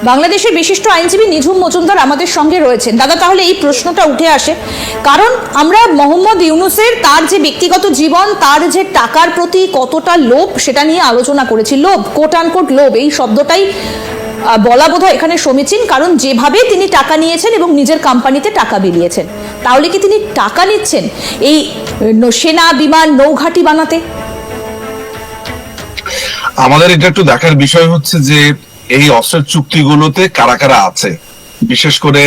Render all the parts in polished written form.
বাংলাদেশের বিশিষ্ট আইনজীবী নিঝুম মজুমদার আমাদের সঙ্গে রয়েছেন। দাদা, তাহলে এই প্রশ্নটা উঠে আসে, কারণ আমরা মোহাম্মদ ইউনূসের তার যে ব্যক্তিগত জীবন, তার যে টাকার প্রতি কতটা লোভ, সেটা নিয়ে আলোচনা করেছি। লোভ, কোট আনকোট লোভ, এই শব্দটাই বলা বোধহয় এখানে সমীচীন, কারণ যেভাবে তিনি টাকা নিয়েছেন এবং নিজের কোম্পানিতে টাকা বিলিয়েছেন, তাহলে কি তিনি টাকা নিচ্ছেন এই সেনা বিমান নৌঘাঁটি বানাতে? আমাদের এটা একটু দেখার বিষয় হচ্ছে যে এই অস্ত্রের চুক্তিগুলোতে কারা কারা আছে, বিশেষ করে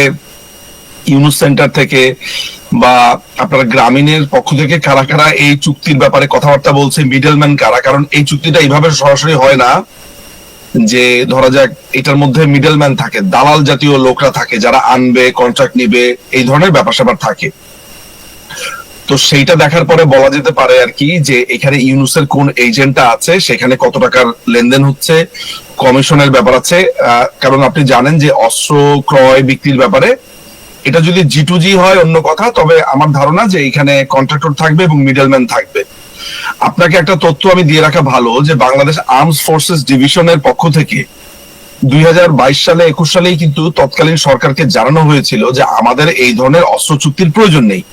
ইউনুস সেন্টার থেকে বা আপনার গ্রামীণের পক্ষ থেকে কারা কারা এই চুক্তির ব্যাপারে কথাবার্তা বলছে, মিডলম্যান কারা। কারণ এই চুক্তিটা এইভাবে সরাসরি হয় না যে ধরা যাক এটার মধ্যে মিডলম্যান থাকে, দালাল জাতীয় লোকরা থাকে যারা আনবে, কন্ট্রাক্ট নিবে, এই ধরনের ব্যাপার স্যাপার থাকে। তো সেইটা দেখার পরে বলা যেতে পারে আর কি যে এখানে ইউনুসের কোন এজেন্টটা আছে, সেখানে কত টাকার লেনদেন হচ্ছে, কমিশনের ব্যাপার আছে। কারণ আপনি জানেন যে অস্ত্র ক্রয় বিক্রির ব্যাপারে এটা যদি G2G হয় অন্য কথা, তবে আমার ধারণা যে এখানে কন্ট্রাক্টর থাকবে এবং মিডলম্যান থাকবে। আপনাকে একটা তথ্য আমি দিয়ে রাখা ভালো যে বাংলাদেশ আর্মস ফোর্সেস ডিভিশনের পক্ষ থেকে 2022 সালে 21 সালেই কিন্তু তৎকালীন সরকারকে জানানো হয়েছিল যে আমাদের এই ধরনের অস্ত্র চুক্তির প্রয়োজন নেই।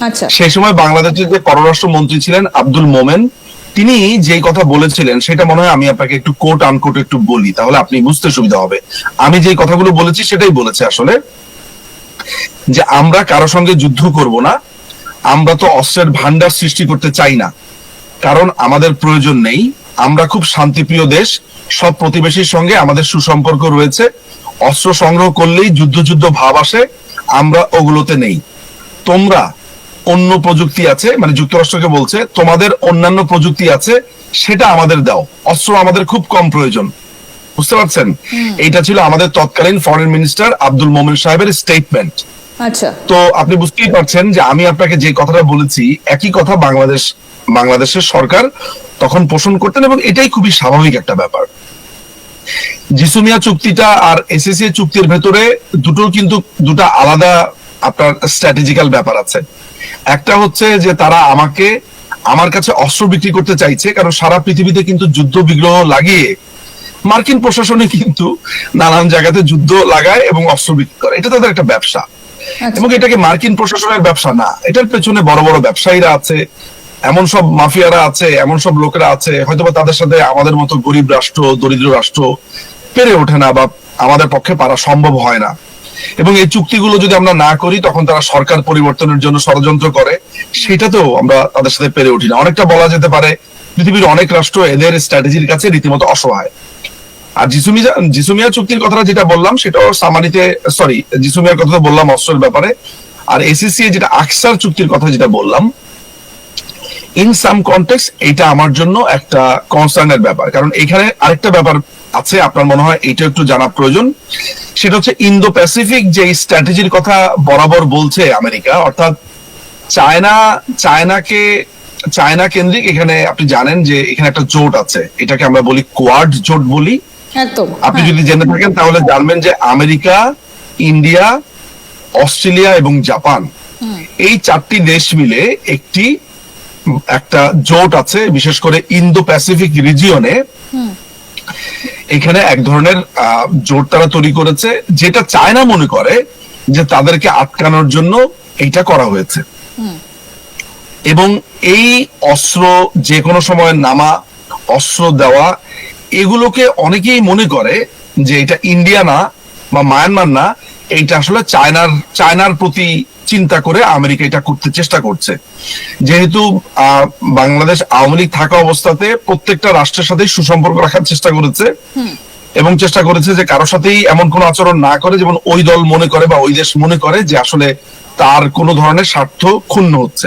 আচ্ছা, সেই সময় বাংলাদেশের যে পররাষ্ট্র মন্ত্রী ছিলেন আব্দুল মোমেন, তিনি যেই কথা বলেছিলেন সেটা মনে হয় আমি আপনাকে একটু কোট আনকোট একটু বলি, তাহলে আপনি বুঝতে সুবিধা হবে। আমি যে কথাগুলো বলেছি সেটাই বলেছে আসলে, যে আমরা কারো সঙ্গে যুদ্ধ করব না, আমরা তো অস্ত্রের ভান্ডার সৃষ্টি করতে চাই না, কারণ আমাদের প্রয়োজন নেই। আমরা খুব শান্তিপ্রিয় দেশ, সব প্রতিবেশীর সঙ্গে আমাদের সুসম্পর্ক রয়েছে। অস্ত্র সংগ্রহ করলেই যুদ্ধ যুদ্ধ ভাব আসে, আমরা ওগুলোতে নেই। তোমরা অন্য প্রযুক্তি আছে, মানে যুক্তরাষ্ট্রকে বলছে তোমাদের অন্যান্য প্রযুক্তি আছে, সেটা আমাদের দাও, অস্ত্র আমাদের খুব কম প্রয়োজন। বুঝতে পারছেন? এইটা ছিল আমাদের তৎকালীন ফরেন মিনিস্টার আব্দুল মোমেন সাহেবের স্টেটমেন্ট। আচ্ছা, তো আপনি বুঝতেই পারছেন যে আমি আপনাকে যে কথাটা বলেছি একই কথা বাংলাদেশের সরকার তখন পোষণ করতেন, এবং এটাই খুবই স্বাভাবিক একটা ব্যাপার। জিসুমিয়া চুক্তিটা আর এসএসসি চুক্তির ভেতরে দুটোর কিন্তু দুটা আলাদা আপনার স্ট্র্যাটেজিক্যাল ব্যাপার আছে। একটা হচ্ছে যে তারা আমার কাছে অস্ত্র বিক্রি করতে চাইছে, কারণ সারা পৃথিবীতে কিন্তু যুদ্ধ বিগ্রহ লাগিয়ে মার্কিন প্রশাসনে কিন্তু নানান জায়গাতে যুদ্ধ লাগায় এবং অস্ত্র বিক্রি করে, এটা তাদের একটা ব্যবসা। এবং এটাকে মার্কিন প্রশাসনের ব্যবসা না, এটার পেছনে বড় বড় ব্যবসায়ীরা আছে, এমন সব মাফিয়ারা আছে, এমন সব লোকেরা আছে, হয়তোবা তাদের সাথে আমাদের মতো গরিব রাষ্ট্র, দরিদ্র রাষ্ট্র পেরে ওঠে না, বা আমাদের পক্ষে পারা সম্ভব হয় না। এবং এই চুক্তিগুলো যদি আমরা না করি তখন তারা সরকার পরিবর্তনের জন্য ষড়যন্ত্র করে, সেটাতেও আমরা তাদের সাথে পেরে উঠি না। অনেকটা বলা যেতে পারে পৃথিবীর অনেক রাষ্ট্র এদের স্ট্র্যাটেজির কাছে রীতিমতো অসহায়। আর জিসুমিয়া চুক্তির কথাটা যেটা বললাম সেটাও সামারিতে, সরি জিসুমিয়ার কথা তো বললাম অস্ত্রের ব্যাপারে, আর এসএসসি যেটা আকসার চুক্তির কথা যেটা বললাম, ইন সাম কনটেক্সট এটা আমার জন্য একটা কনসার্নের ব্যাপার। কারণ এখানে আরেকটা ব্যাপার আছে, আপনার মনে হয় এটা একটু জানা প্রয়োজন। সেটা হচ্ছে ইন্দো প্যাসিফিক যে স্ট্র্যাটেজির কথা বরাবর বলছে আমেরিকা, অর্থাৎ চায়না কেন্দ্রিক। এখানে আপনি জানেন যে এখানে একটা জোট আছে, এটাকে আমরা বলি কোয়াড জোট বলি। একদম, আপনি যদি জেনে থাকেন তাহলে জানবেন যে আমেরিকা, ইন্ডিয়া, অস্ট্রেলিয়া এবং জাপান, এই চারটি দেশ মিলে একটা জোট আছে, বিশেষ করে ইন্দো প্যাসিফিক রিজিয়নে। এখানে এক ধরনের জোট তারা তৈরি করেছে, যেটা চায়না মনে করে যে তাদেরকে আটকানোর জন্য এইটা করা হয়েছে। এবং এই অস্ত্র যে কোনো সময় নামা, অস্ত্র দেওয়া, এগুলোকে অনেকেই মনে করে যে এটা ইন্ডিয়া না বা মায়ানমার না, এইটা আসলে চায়নার প্রতি চিন্তা করে আমেরিকা এটা করতে চেষ্টা করছে। যেহেতু বাংলাদেশ আওয়ামী লীগ থাকা অবস্থাতে প্রত্যেকটা রাষ্ট্রের সাথে সুসম্পর্ক রাখার চেষ্টা করেছে, এবং চেষ্টা করেছে যে কারোর সাথেই এমন কোন আচরণ না করে যেমন ওই দল মনে করে বা ওই দেশ মনে করে যে আসলে তার কোন ধরনের স্বার্থ ক্ষুণ্ণ হচ্ছে।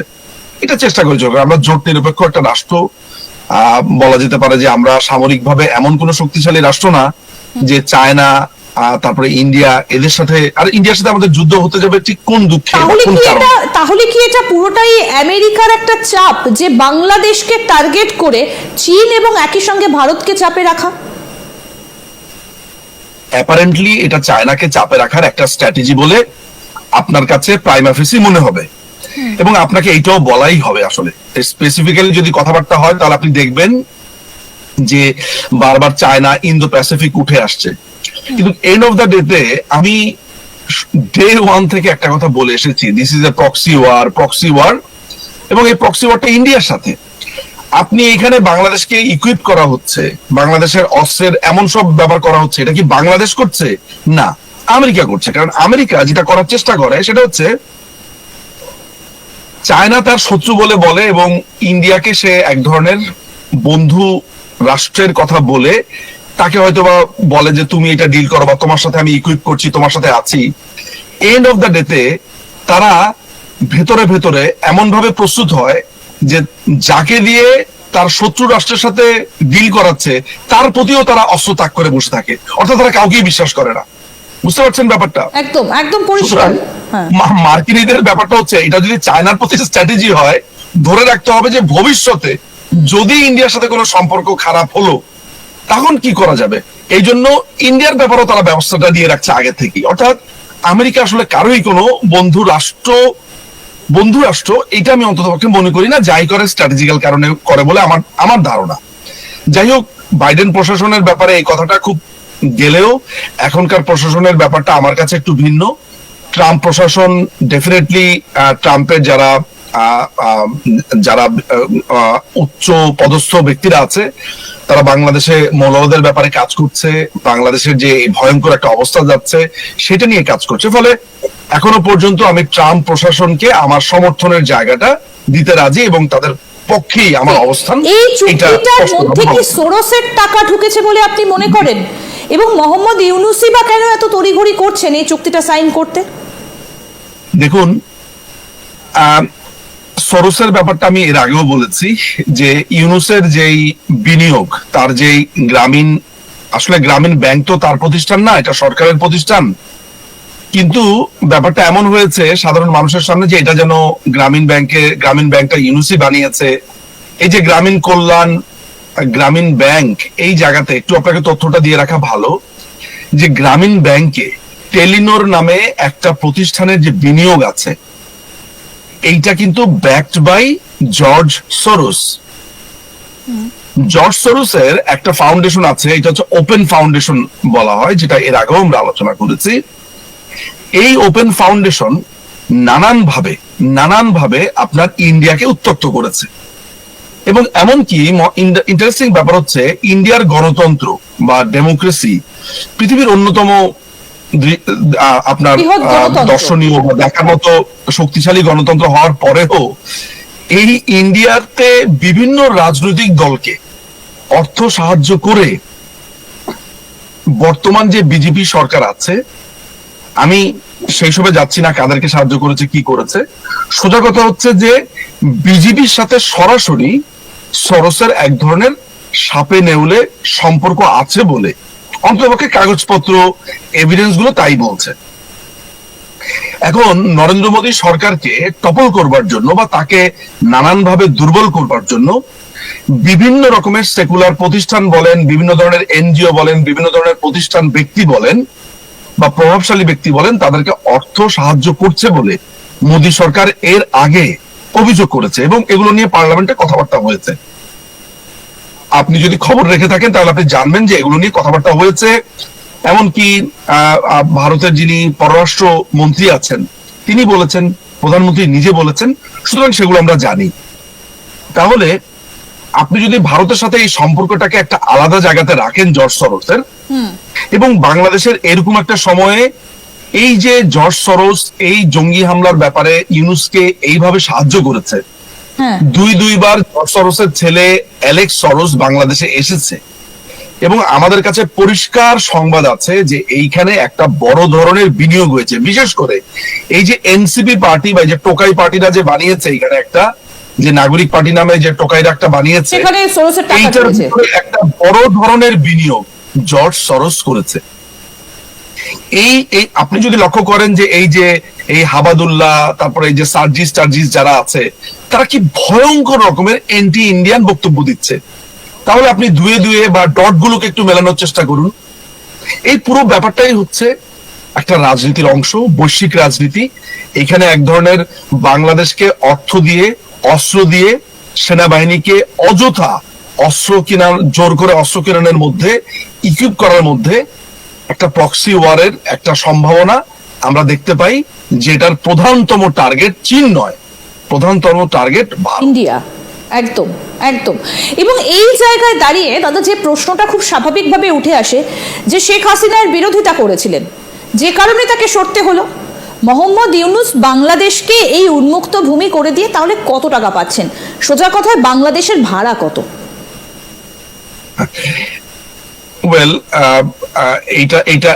এটা চেষ্টা করেছে। আমরা জোট নিরপেক্ষ একটা রাষ্ট্র, বলা যেতে পারে যে আমরা সামরিকভাবে এমন কোন শক্তিশালী রাষ্ট্র না যে চায়না, তারপরে ইন্ডিয়া, এদের সাথে, আর ইন্ডিয়ার সাথে আমাদের যুদ্ধ হতে যাবে ঠিক কোন দুঃখে, কোন কারণে। তাহলে কি এটা পুরোটাই আমেরিকার একটা চাপ যে বাংলাদেশকে টার্গেট করে চীন এবং একই সঙ্গে ভারতকে চাপে রাখা? অ্যাপারেন্টলি এটা চায়নাকে চাপে রাখার একটা স্ট্র্যাটেজি বলে আপনার কাছে প্রাইমা ফেসি মনে হবে, এবং আপনাকে এইটাও বলাই হবে। আসলে স্পেসিফিক্যালি যদি কথাবার্তা হয় তাহলে আপনি দেখবেন যে বারবার চায়না ইন্দো প্যাসিফিক উঠে আসছে। কিন্তু এন্ড অফ দ্য ডেতে আমি ডে ওয়ান থেকে একটা কথা বলে এসেছি, this is a proxy war, এবং এই প্রক্সি ওয়ারটা ইন্ডিয়ার সাথে। আপনি এখানে বাংলাদেশকে ইকুইপ করা হচ্ছে, বাংলাদেশের অস্ত্রের এমন সব ব্যবহার করা হচ্ছে, এটা কি বাংলাদেশ করছে? না, আমেরিকা করছে। কারণ আমেরিকা যেটা করার চেষ্টা করে সেটা হচ্ছে, চায়না তার শত্রু বলে বলে এবং ইন্ডিয়াকে সে এক ধরনের বন্ধু রাষ্ট্রের কথা বলে তাকে হয়তোবা বলে যে তুমি এটা ডিল করো, বা তোমার সাথে আমি ইকুইপ করছি, তোমার সাথে আছি। এন্ড অফ দ্য ডেতে তারা ভেতরে ভেতরে এমন ভাবে প্রস্তুত হয় যে যাকে দিয়ে তার শত্রু রাষ্ট্রের সাথে ডিল করাচ্ছে তার প্রতিও তারা অস্ত্র ত্যাগ করে বসে থাকে, অর্থাৎ তারা কাউকেই বিশ্বাস করে না। বুঝতে পারছেন ব্যাপারটা? একদম একদম পরিষ্কার। হ্যাঁ, মার্কিনীদের ব্যাপারটা হচ্ছে, এটা যদি চায়নার প্রতি স্ট্র্যাটেজি হয়, ধরে রাখতে হবে যে ভবিষ্যতে যদি ইন্ডিয়ার সাথে কোনো সম্পর্ক খারাপ হলো তখন কি করা যাবে। এই জন্য ইন্ডিয়ার ব্যাপারেও তারা ব্যবস্থাটা দিয়ে রাখছে আগে থেকেই। অর্থাৎ আমেরিকা আসলে কারোই কোনো বন্ধু রাষ্ট্র এটা আমি অন্ততপক্ষে মনে করি না। যাই করে স্ট্র্যাটেজিক্যাল কারণে করে বলে আমার ধারণা। যাই হোক, বাইডেন প্রশাসনের ব্যাপারে এই কথাটা খুব গেলেও এখনকার প্রশাসনের ব্যাপারটা আমার কাছে একটু ভিন্ন। ট্রাম্প প্রশাসন ডেফিনেটলি ট্রাম্পের যারা উচ্চ পদস্থ ব্যক্তিরা আছে তারা বাংলাদেশে মৌলবাদের ব্যাপারে কাজ করছে, বাংলাদেশের যে ভয়ঙ্কর একটা অবস্থা যাচ্ছে সেটা নিয়ে কাজ করছে। ফলে এখনো পর্যন্ত আমি ট্রাম্প প্রশাসনকে আমার সমর্থনের জায়গাটা দিতে রাজি এবং তাদের পক্ষেই আমার অবস্থান। এই চুক্তিটার মধ্যে কি সোরসের টাকা ঢুকেছে বলে আপনি মনে করেন? এবং মোহাম্মদ ইউনূসই বা কেন এত তড়িঘড়ি করছেন এই চুক্তিটা সাইন করতে? দেখুন, সরোসের ব্যাপারটা আমি এর আগেও বলেছি যে ইউনূসের যেই বিনিয়োগ, তার যেই গ্রামীণ ব্যাংক তো তার প্রতিষ্ঠান না, এটা সরকারের প্রতিষ্ঠান। কিন্তু ব্যাপারটা এমন হয়েছে সাধারণ মানুষের সামনে যে এটা যেন গ্রামীণ ব্যাংকটা ইউনূসই বানিয়েছে। এই যে গ্রামীণ কল্যাণ, গ্রামীণ ব্যাংক, এই জায়গাতে একটু আপনাকে তথ্যটা দিয়ে রাখা ভালো যে গ্রামীণ ব্যাংকে টেলিনোর নামে একটা প্রতিষ্ঠানের যে বিনিয়োগ আছে এইটা কিন্তু ব্যাকড বাই জর্জ সরোস। জর্জ সরোসের একটা ফাউন্ডেশন আছে, এটা হচ্ছে ওপেন ফাউন্ডেশন বলা হয়, যেটা এর আগেও আমরা আলোচনা করেছি। এই ওপেন ফাউন্ডেশন নানানভাবে আপনার ইন্ডিয়াকে উত্তপ্ত করেছে। এবং এমনকি ইন্টারেস্টিং ব্যাপার হচ্ছে, ইন্ডিয়ার গণতন্ত্র বা ডেমোক্রেসি পৃথিবীর অন্যতম আপনার দর্শনীয় বা দেখার মতো শক্তিশালী গণতন্ত্র হওয়ার পরেও এই ইন্ডিয়াতে বিভিন্ন রাজনৈতিক দলকে অর্থ সাহায্য করে বর্তমান যে বিজেপি সরকার আছে, আমি সেই সবে যাচ্ছি না কাদেরকে সাহায্য করেছে কি করেছে, সোজা কথা হচ্ছে যে বিজেপির সাথে সরাসরি সরোসের এক ধরনের সাপে নেউলে সম্পর্ক আছে বলে অন্ততপক্ষে কাগজপত্র এভিডেন্স গুলো তাই বলছে। এখন নরেন্দ্র মোদী সরকারকে টপল করবার জন্য বা তাকে নানানভাবে দুর্বল করবার জন্য বিভিন্ন রকমের সেকুলার প্রতিষ্ঠান বলেন, বিভিন্ন ধরনের এনজিও বলেন, বিভিন্ন ধরনের প্রতিষ্ঠান ব্যক্তি বলেন বা প্রভাবশালী ব্যক্তি বলেন, তাদেরকে অর্থ সাহায্য করছে বলে মোদী সরকার এর আগে অভিযোগ করেছে এবং এগুলো নিয়ে পার্লামেন্টে কথাবার্তা হয়েছে। আপনি যদি খবর রেখে থাকেন তাহলে আপনি জানবেন যে এগুলো নিয়ে কথাবার্তা হয়েছে। এমনকি ভারতের যিনি পররাষ্ট্র মন্ত্রী আছেন তিনি বলেছেন, প্রধানমন্ত্রী নিজে বলেছেন, সুতরাং সেগুলো আমরা জানি। তাহলে আপনি যদি ভারতের সাথে এই সম্পর্কটাকে একটা আলাদা জায়গাতে রাখেন জর্জ সরোসের, এবং বাংলাদেশের এরকম একটা সময়ে এই যে জর্জ সরোস এই জঙ্গি হামলার ব্যাপারে ইউনূসকে এইভাবে সাহায্য করেছে, দুইবার জর্জ সরোসের ছেলে অ্যালেক্স সরোস বাংলাদেশে এসেছে এবং আমাদের কাছে পরিষ্কার সংবাদ আছে যে এইখানে একটা বড় ধরনের বিনিয়োগ হয়েছে। বিশেষ করে এই যে এনসিপি পার্টি বা যে টোকাই পার্টিরা যে বানিয়েছে, এখানে একটা যে নাগরিক পার্টি নামে যে টোকাইরা একটা বানিয়েছে, এইটার ভিতরে একটা বড় ধরনের বিনিয়োগ জর্জ সরোস করেছে। এই আপনি যদি লক্ষ্য করেন যে এই হাবাদুল্লাহ, তারপরে এই যে সার্জিস যারা আছে, তারা কি ভয়ঙ্কর রকমের এন্টি ইন্ডিয়ান বক্তব্য দিচ্ছে। তাহলে আপনি দুয়ে বা ডট গুলোকে একটু মেলানোর চেষ্টা করুন। এই পুরো ব্যাপারটাই হচ্ছে একটা রাজনীতির অংশ, বৈশ্বিক রাজনীতি। এখানে এক ধরনের বাংলাদেশকে অর্থ দিয়ে, অস্ত্র দিয়ে, সেনাবাহিনীকে অযথা অস্ত্র কেনার, জোর করে অস্ত্র কেনার মধ্যে, ইকুইপ করার মধ্যে একটা প্রক্সি ওয়ারের একটা সম্ভাবনা আমরা দেখতে পাই, যেটার প্রধানতম টার্গেট চীন নয়, প্রধানতম টার্গেট ভারত। ইন্ডিয়া। একদম একদম। এবং এই জায়গায় দাঁড়িয়ে দাদা যে প্রশ্নটা খুব স্বাভাবিকভাবে উঠে আসে, যে শেখ হাসিনার বিরোধিতা করেছিলেন, যে কারণে তাকে সরতে হলো, মোহাম্মদ ইউনূস বাংলাদেশকে এই উন্মুক্ত ভূমি করে দিয়ে তাহলে কত টাকা পাচ্ছেন? সোজা কথায় বাংলাদেশের ভাড়া কত? ওয়েল,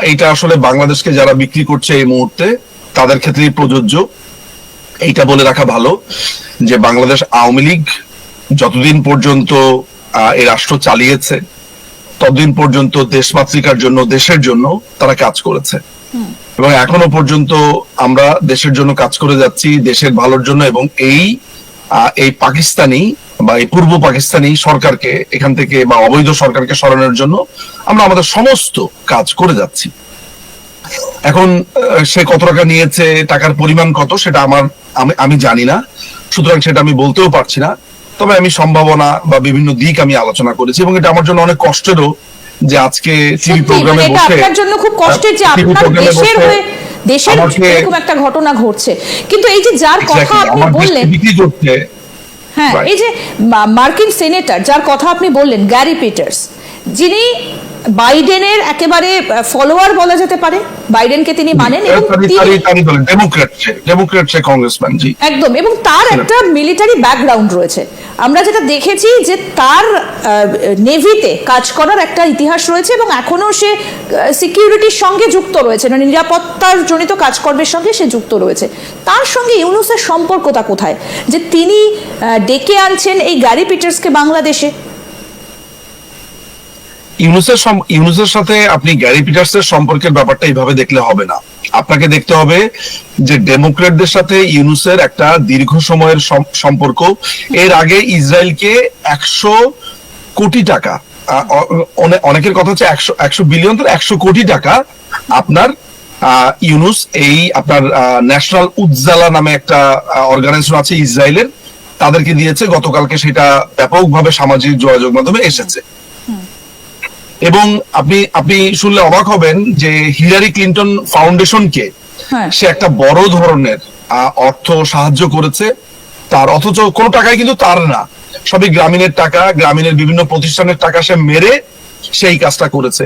এইটা আসলে বাংলাদেশকে যারা বিক্রি করছে এই মুহূর্তে তাদের ক্ষেত্রেই প্রযোজ্য। এইটা বলে রাখা ভালো যে বাংলাদেশ আওয়ামী লীগ যতদিন পর্যন্ত এই রাষ্ট্র চালিয়েছে ততদিন পর্যন্ত দেশমাতৃকার জন্য, দেশের জন্য তারা কাজ করেছে, এবং এখনো পর্যন্ত আমরা দেশের জন্য কাজ করে যাচ্ছি, দেশের ভালোর জন্য। এবং এই পাকিস্তানি বা এই পূর্ব পাকিস্তানি সরকারকে এখান থেকে বা অবৈধ সরকারকে সরানোর জন্য আমরা আমাদের সমস্ত কাজ করে যাচ্ছি। এখন সে কত টাকা নিয়েছে, টাকার পরিমাণ কত, সেটা আমি জানি না, সুতরাং সেটা আমি বলতেও পারছি না। তবে আমি সম্ভাবনা বা বিভিন্ন দিক আমি আলোচনা করেছি, এবং এটা আমার জন্য অনেক কষ্টেরও যে আজকে টিভি প্রোগ্রামে বসে, আপনার জন্য খুব কষ্টের যে আপনার দেশের হয়ে দেশের এরকম একটা ঘটনা ঘটছে। কিন্তু এই যে যার কথা আপনি বললেন, হ্যাঁ, এই যে মার্কিন সেনেটর যার কথা আপনি বললেন, গ্যারি পিটার্স, যিনি বাইডেনের একেবারে ফলোয়ার বলা যেতে পারে, বাইডেনকে তিনি মানেন এবং ডেমোক্রেট কংগ্রেসম্যান, জি একদম, এবং তার একটা মিলিটারি ব্যাকগ্রাউন্ড রয়েছে। আমরা যেটা দেখেছি যে তার নেভিতে কাজ করার একটা ইতিহাস রয়েছে, এবং এখনো সে সিকিউরিটির সঙ্গে যুক্ত রয়েছে, মানে নিরাপত্তার জনিত কাজকর্মের সঙ্গে সে যুক্ত রয়েছে। তার সঙ্গে ইউনূসের সম্পর্কটা কোথায়, যে তিনি ডেকে আনছেন এই গ্যারি পিটার্সকে বাংলাদেশে? ইউনূসের সাথে আপনি গ্যারি পিটার্সের সম্পর্কের ব্যাপারটা এইভাবে দেখলে হবে না। আপনাকে দেখতে হবে যে ডেমোক্রেটদের সাথে ইউনূসের একটা দীর্ঘ সময়ের সম্পর্ক। এর আগে ইসরায়েলকে 100 কোটি টাকা, অনেকের কথা হচ্ছে 100 বিলিয়ন, 100 কোটি টাকা আপনার ইউনূস এই আপনার ন্যাশনাল উজ্জালা নামে একটা অর্গানাইজেশন আছে ইসরায়েলের, তাদেরকে দিয়েছে। গতকালকে সেটা ব্যাপকভাবে সামাজিক যোগাযোগ মাধ্যমে এসেছে। এবং আপনি শুনলে অবাক হবেন যে হিলারি ক্লিন্টন ফাউন্ডেশনকে সে একটা বড় ধরনের অর্থ সাহায্য করেছে তার, অথচ কোনো টাকাই কিন্তু তার না, সবই গ্রামীণের টাকা, গ্রামীণের বিভিন্ন প্রতিষ্ঠানের টাকা সে মেরে সেই কাজটা করেছে।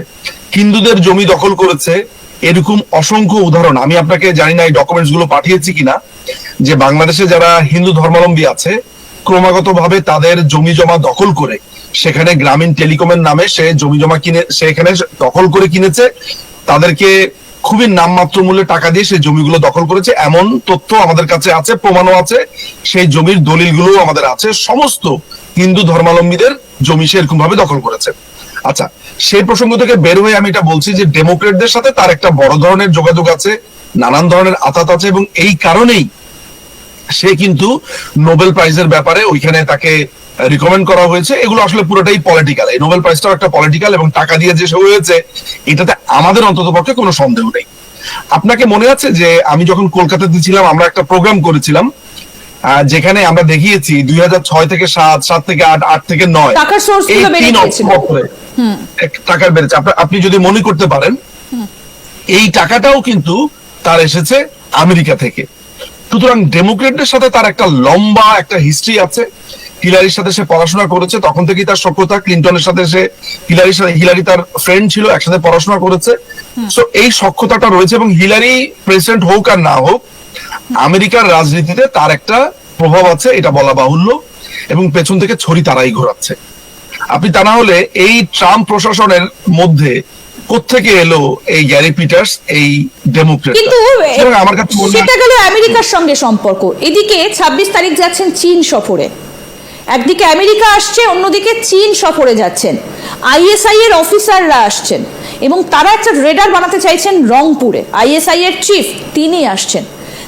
হিন্দুদের জমি দখল করেছে, এরকম অসংখ্য উদাহরণ। আমি আপনাকে জানি না এই ডকুমেন্টস গুলো পাঠিয়েছি কিনা, যে বাংলাদেশে যারা হিন্দু ধর্মাবলম্বী আছে ক্রমাগত ভাবে তাদের জমি জমা দখল করে সেখানে গ্রামীণ টেলিকমের নামে সে জমি জমা কিনে, সে এখানে দখল করে কিনেছে, তাদেরকে খুবই নামমাত্র মূল্যে টাকা দিয়ে সেই জমিগুলো দখল করেছে। এমন তথ্য আমাদের কাছে আছে, প্রমাণও আছে, সেই জমির দলিলগুলো আমাদের আছে। সমস্ত হিন্দু ধর্মাবলম্বীদের জমি সে এরকম ভাবে দখল করেছে। আচ্ছা, সেই প্রসঙ্গ থেকে বের হয়ে আমি এটা বলছি যে ডেমোক্রেটদের সাথে তার একটা বড় ধরনের যোগাযোগ আছে, নানান ধরনের আতাত আছে, এবং এই কারণেই সে কিন্তু নোবেল প্রাইজের ব্যাপারে ওইখানে তাকে রিকমেন্ড করা হয়েছে। এগুলো আসলে পুরোটাই পলিটিক্যাল, এই নোবেল প্রাইজটাও একটা পলিটিক্যাল, এবং টাকা দিয়ে যে হয়েছে এটাতে আমাদের অন্তত পক্ষে কোনো সন্দেহ নেই। আপনাকে মনে আছে যে আমি যখন কলকাতাতে ছিলাম আমরা একটা প্রোগ্রাম করেছিলাম যেখানে আমরা দেখিয়েছি 2006 থেকে 7, 7 থেকে 8, 8 থেকে 9 এই 3 বছরে টাকার বেড়েছে। আপনি যদি মনে করতে পারেন এই টাকাটাও কিন্তু তার এসেছে আমেরিকা থেকে। সুতরাং ডেমোক্রেটদের সাথে তার একটা লম্বা একটা হিস্ট্রি আছে। হিলারির সাথে সে পড়াশোনা করেছে, তখন থেকেই তার সখ্যতা। ক্লিন্টনের সাথে সে হিলারি তার ফ্রেন্ড ছিল, একসাথে পড়াশোনা করেছে। সো এই সখ্যতাটা রয়েছে, এবং হিলারি প্রেসিডেন্ট হোক আর না হোক আমেরিকার রাজনীতিতে তার একটা প্রভাব আছে, এটা বলা বাহুল্য, এবং পেছন থেকে ছড়ি তারাই ঘোরাচ্ছে। আপনি তা না হলে এই ট্রাম্প প্রশাসনের মধ্যে কোত্থেকে এলো এই গ্যারি পিটার্স, এই ডেমোক্রেট? কিন্তু আমার কাছে সেটা গেল আমেরিকার সঙ্গে সম্পর্ক। এদিকে 26 তারিখ যাচ্ছেন চীন সফরে, একদিকে আমেরিকা আসছে, অন্যদিকে চীন সফরে যাচ্ছেন, আইএসআই এর অফিসাররা আসছেন, এবং তারা একটা রেডার বানাতে চাইছেন রংপুরে। আইএসআই এর চিফ তিনি আসছেন।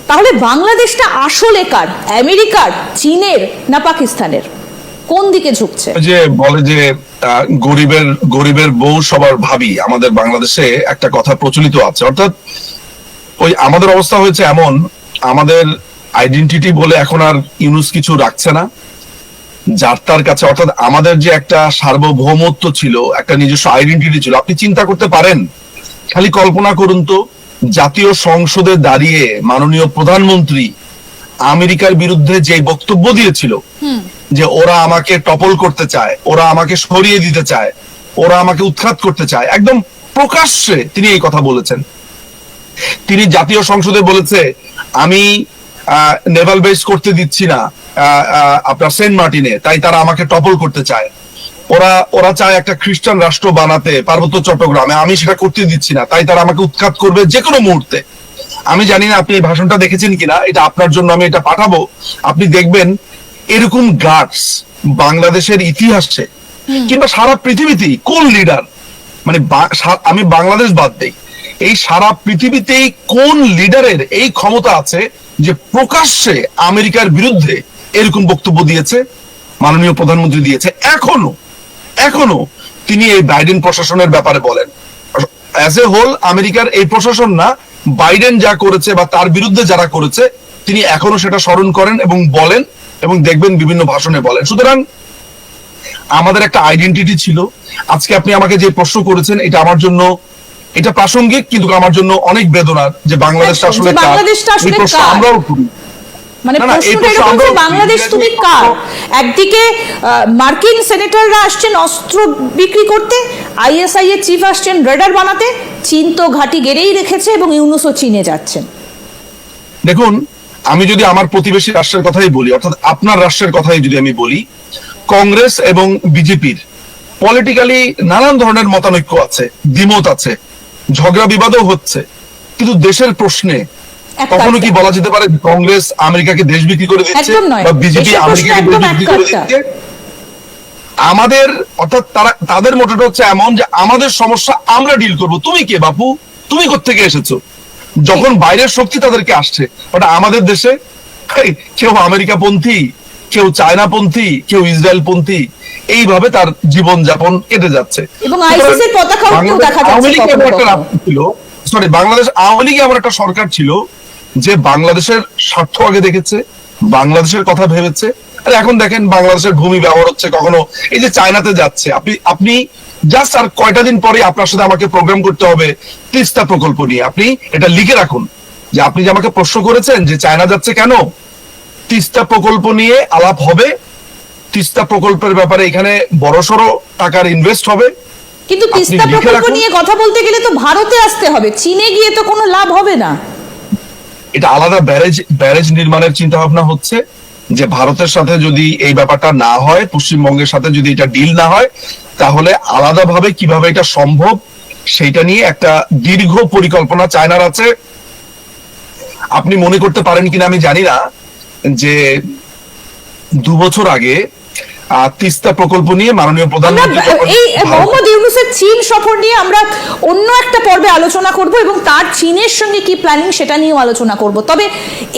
তাহলে বাংলাদেশটা আসলে কার, আমেরিকার, চীনের না পাকিস্তানের? কোন দিকে ঝুঁকছে? যে বলে যে গরিবের বউ সবার ভাবি, আমাদের বাংলাদেশে একটা কথা প্রচলিত আছে। অর্থাৎ ওই আমাদের অবস্থা হয়েছে এমন, আমাদের আইডেন্টিটি বলে এখন আর ইউনূস কিছু রাখছে না যার তার কাছে। অর্থাৎ আমাদের যে একটা সার্বভৌমত্ব ছিল, একটা নিজস্ব আইডেন্টিটি ছিল, আপনি চিন্তা করতে পারেন খালি কল্পনা করুন তো, জাতীয় সংসদে দাঁড়িয়ে মাননীয় প্রধানমন্ত্রী আমেরিকার বিরুদ্ধে যে বক্তব্য দিয়েছিল যে ওরা আমাকে টপল করতে চায়, ওরা আমাকে সরিয়ে দিতে চায়, ওরা আমাকে উৎখাত করতে চায়, একদম প্রকাশ্যে তিনি এই কথা বলেছেন। তিনি জাতীয় সংসদে বলেছে আমি নেভাল বেস করতে দিচ্ছি না আপনার সেন্ট মার্টিনে, তাই তারা আমাকে টপল করতে চায়। ওরা চায় একটা খ্রিস্টান রাষ্ট্র বানাতে পার্বত্য চট্টগ্রামে, আমি সেটা করতে দিচ্ছি না, তাই তারা আমাকে উৎখাত করবে যে কোনো মুহূর্তে। আমি জানি না আপনি এই ভাষণটা দেখেছেন কিনা, এটা আপনার জন্য আমি এটা পাঠাবো। আপনি দেখবেন এরকম গাটস বাংলাদেশের ইতিহাসে কিংবা সারা পৃথিবীতেই কোন লিডার, মানে আমি বাংলাদেশ বাদ দেই, এই সারা পৃথিবীতেই কোন লিডারের এই ক্ষমতা আছে যে প্রকাশ্যে আমেরিকার বিরুদ্ধে এরকম বক্তব্য দিয়েছে? মাননীয় প্রধানমন্ত্রী দিয়েছে। এখনো তিনি এই বাইডেন প্রশাসনের ব্যাপারে বলেন। অ্যাজ এ হোল আমেরিকার এই প্রশাসন না, বাইডেন যা করেছে বা তার বিরুদ্ধে যারা করেছে তিনি এখনো সেটা স্মরণ করেন এবং বলেন, এবং দেখবেন বিভিন্ন ভাষণে বলেন। সুতরাং আমাদের একটা আইডেন্টিটি ছিল। আজকে আপনি আমাকে যে প্রশ্ন করেছেন এটা আমার জন্য এটা প্রাসঙ্গিক, কিন্তু আমার জন্য অনেক বেদনার যে বাংলাদেশটা আসলে আমরাও করি। মানে প্রশ্নটা এরকম যে বাংলাদেশ তুমি কার? একদিকে মার্কিন সেনেটররা আসছেন অস্ত্র বিক্রি করতে, আইএসআই এর চিফ আসছেন রেডার বানাতে, চীন তো ঘাঁটি গেড়েই রেখেছে এবং ইউনুসও চীনে যাচ্ছেন। দেখুন, আমি যদি আমার প্রতিবেশী রাষ্ট্রের কথাই বলি, অর্থাৎ আপনার রাষ্ট্রের কথাই যদি আমি বলি, কংগ্রেস এবং বিজেপির পলিটিক্যালি নানান ধরনের মতানৈক্য আছে, দ্বিমত আছে, ঝগড়া বিবাদও হচ্ছে, কিন্তু দেশের প্রশ্নে কখনো কি বলা যেতে পারে কংগ্রেস আমেরিকাকে দেশ বিক্রি করে দিচ্ছে বা বিজেপি আমেরিকাকে দেশ বিক্রি করে দিচ্ছে? আমাদের অর্থাৎ তাদের মোটরটা হচ্ছে এমন যে আমাদের সমস্যা আমরা ডিল করব। তুমি কে বাপু? তুমি কোত্থেকে এসেছো? যখন বাইরের শক্তি তাদেরকে আসছে, ওটা আমাদের দেশে কেউ আমেরিকা পন্থী, কেউ চায়না পন্থী, কেউ ইসরায়েল পন্থী, এইভাবে তার জীবন যাপন কেটে যাচ্ছে। এবং আইসিসির পতাকাও কেউ দেখা যাচ্ছে। বাংলাদেশ আওয়ামী লীগে এমন একটা সরকার ছিল যে বাংলাদেশের স্বার্থ আগে দেখেছে, বাংলাদেশের কথা ভেবেছে। আর এখন দেখেন বাংলাদেশের ভূমি ব্যবহার হচ্ছে, কখনো এই যে চায়নাতে যাচ্ছে, আপনি জাস্ট আর কয়টা দিন পরে আপনার সাথে আমাকে প্রোগ্রাম করতে হবে তিস্তা প্রকল্প নিয়ে। আপনি এটা লিখে রাখুন যে আপনি যে আমাকে প্রশ্ন করেছেন যে চায়না যাচ্ছে কেন, তিস্তা প্রকল্প নিয়ে আলাপ হবে। তিস্তা প্রকল্পের ব্যাপারে এখানে বড়সড় টাকার ইনভেস্ট হবে। কিন্তু তিস্তা প্রকল্প নিয়ে কথা বলতে গেলে তো ভারতে আসতে হবে, চীনে গিয়ে তো কোনো লাভ হবে না। এটা আলাদা ব্যারেজ নির্মাণের চিন্তা ভাবনা হচ্ছে, যে ভারতের সাথে যদি এই ব্যাপারটা না হয়, পশ্চিমবঙ্গের সাথে যদি এটা ডিল না হয়, তাহলে আলাদাভাবে কিভাবে এটা সম্ভব সেটা নিয়ে একটা দীর্ঘ পরিকল্পনা চায়নার আছে। আপনি মনে করতে পারেন কিনা আমি জানি না, যে 2 বছর আগে তিস্তা প্রকল্প নিয়ে মাননীয় প্রধানমন্ত্রী এই মোহাম্মদ ইউনূসের চীন সফর নিয়ে আমরা অন্য একটা পর্বে আলোচনা করব এবং তার চীনের সঙ্গে কি প্ল্যানিং সেটা নিয়েও আলোচনা করব। তবে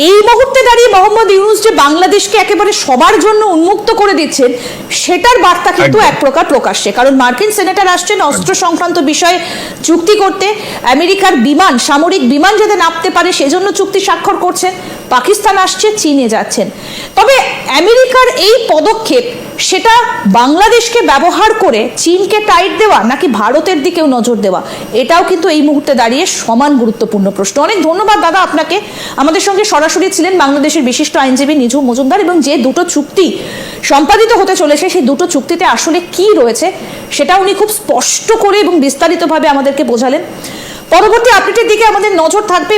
এই মুহূর্তে দাঁড়িয়ে মোহাম্মদ ইউনূস যে বাংলাদেশকে একেবারে সবার জন্য উন্মুক্ত করে দিচ্ছেন, সেটার বার্তা কিন্তু এক প্রকার প্রকাশ্যে। কারণ মার্কিন সেনেটর আসছেন অস্ত্র সংক্রান্ত বিষয়ে চুক্তি করতে, আমেরিকার বিমান, সামরিক বিমান যাতে নামতে পারে সেজন্য চুক্তি স্বাক্ষর করছেন, পাকিস্তান আসছে, চীনে যাচ্ছেন। তবে আমেরিকার এই পদক্ষেপ সেটা বাংলাদেশকে ব্যবহার করে চীনকে টাইট দেওয়া নাকি ভারতের দিকেও নজর দেওয়া, এটাও কিন্তু এই মুহূর্তে দাঁড়িয়ে সমান গুরুত্বপূর্ণ প্রশ্ন। অনেক ধন্যবাদ দাদা আপনাকে। আমাদের সঙ্গে সরাসরি ছিলেন বাংলাদেশের বিশিষ্ট আইনজীবী নিঝুম মজুমদার, এবং যে দুটো চুক্তি সম্পাদিত হতে চলেছে সেই দুটো চুক্তিতে আসলে কি রয়েছে সেটা উনি খুব স্পষ্ট করে এবং বিস্তারিতভাবে আমাদেরকে বোঝালেন। পরবর্তী আপডেটের দিকে আমাদের নজর থাকবে।